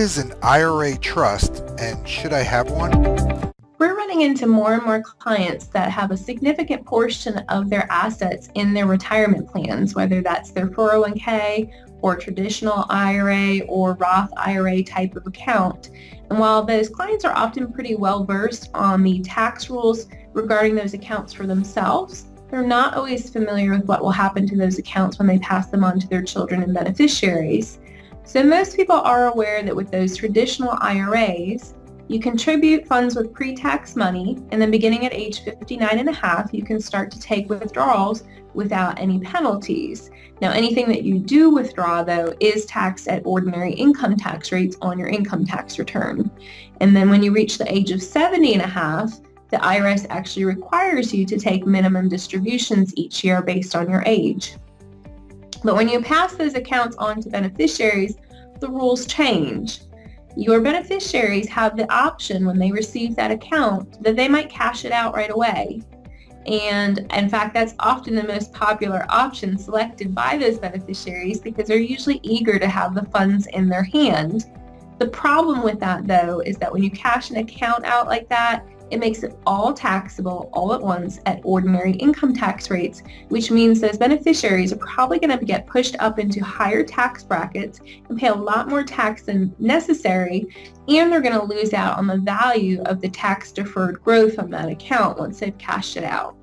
is an IRA trust, and should I have one? We're running into more and more clients that have a significant portion of their assets in their retirement plans, whether that's their 401k or traditional IRA or Roth IRA type of account. And while those clients are often pretty well versed on the tax rules regarding those accounts for themselves, they're not always familiar with what will happen to those accounts when they pass them on to their children and beneficiaries. So most people are aware that with those traditional IRAs, you contribute funds with pre-tax money, and then beginning at age 59 and a half, you can start to take withdrawals without any penalties. Now, anything that you do withdraw, though, is taxed at ordinary income tax rates on your income tax return. And then when you reach the age of 70 and a half, the IRS actually requires you to take minimum distributions each year based on your age. But when you pass those accounts on to beneficiaries, the rules change. Your beneficiaries have the option when they receive that account that they might cash it out right away. And in fact, that's often the most popular option selected by those beneficiaries because they're usually eager to have the funds in their hand. The problem with that, though, is that when you cash an account out like that, it makes it all taxable all at once at ordinary income tax rates, which means those beneficiaries are probably going to get pushed up into higher tax brackets and pay a lot more tax than necessary, and they're going to lose out on the value of the tax-deferred growth on that account once they've cashed it out.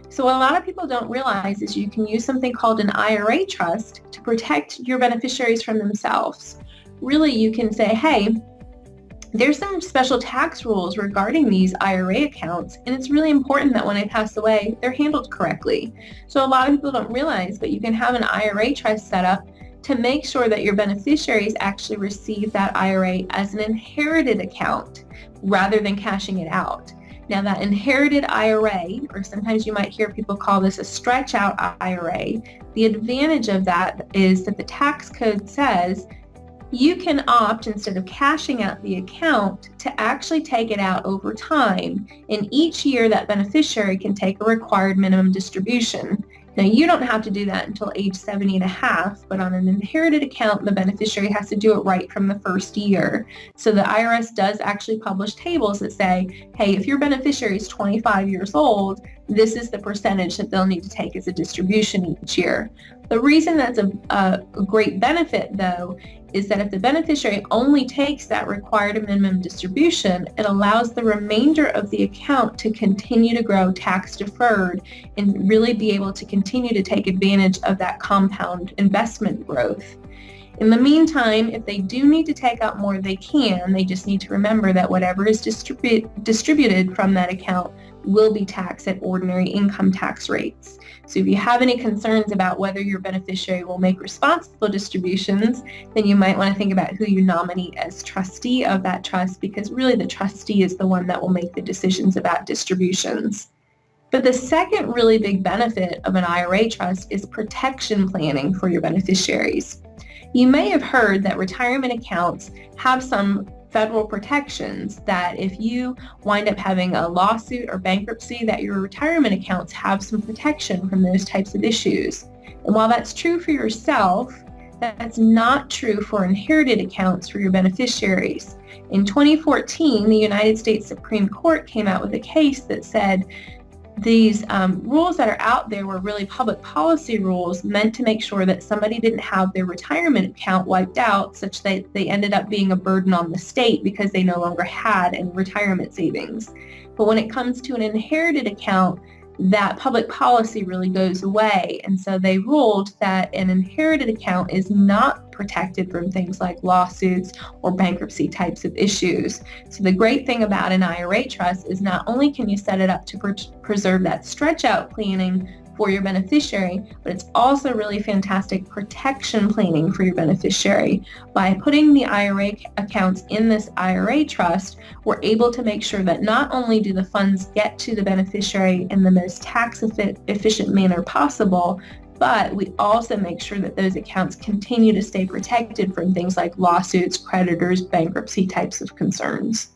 So what a lot of people don't realize is you can use something called an IRA trust to protect your beneficiaries from themselves. Really, you can say, hey, there's some special tax rules regarding these IRA accounts, and it's really important that when I pass away, they're handled correctly. So a lot of people don't realize, but you can have an IRA trust set up to make sure that your beneficiaries actually receive that IRA as an inherited account rather than cashing it out. Now that inherited IRA, or sometimes you might hear people call this a stretch out IRA, the advantage of that is that the tax code says you can opt, instead of cashing out the account, to actually take it out over time. And each year that beneficiary can take a required minimum distribution. Now, you don't have to do that until age 70 and a half, but on an inherited account, the beneficiary has to do it right from the first year. So the IRS does actually publish tables that say, hey, if your beneficiary is 25 years old, this is the percentage that they'll need to take as a distribution each year. The reason that's a great benefit, though, is that if the beneficiary only takes that required minimum distribution, it allows the remainder of the account to continue to grow tax deferred and really be able to continue to take advantage of that compound investment growth. In the meantime, if they do need to take out more, they can. They just need to remember that whatever is distributed from that account will be taxed at ordinary income tax rates. So if you have any concerns about whether your beneficiary will make responsible distributions, then you might want to think about who you nominate as trustee of that trust, because really the trustee is the one that will make the decisions about distributions. But the second really big benefit of an IRA trust is protection planning for your beneficiaries. You may have heard that retirement accounts have some federal protections that if you wind up having a lawsuit or bankruptcy, that your retirement accounts have some protection from those types of issues. And while that's true for yourself, that's not true for inherited accounts for your beneficiaries. In 2014, the United States Supreme Court came out with a case that said these rules that are out there were really public policy rules meant to make sure that somebody didn't have their retirement account wiped out such that they ended up being a burden on the state because they no longer had any retirement savings. But when it comes to an inherited account, that public policy really goes away. And so they ruled that an inherited account is not protected from things like lawsuits or bankruptcy types of issues. So the great thing about an IRA trust is not only can you set it up to preserve that stretch out planning for your beneficiary, but it's also really fantastic protection planning for your beneficiary. By putting the IRA accounts in this IRA trust, we're able to make sure that not only do the funds get to the beneficiary in the most tax efficient manner possible, but we also make sure that those accounts continue to stay protected from things like lawsuits, creditors, bankruptcy types of concerns.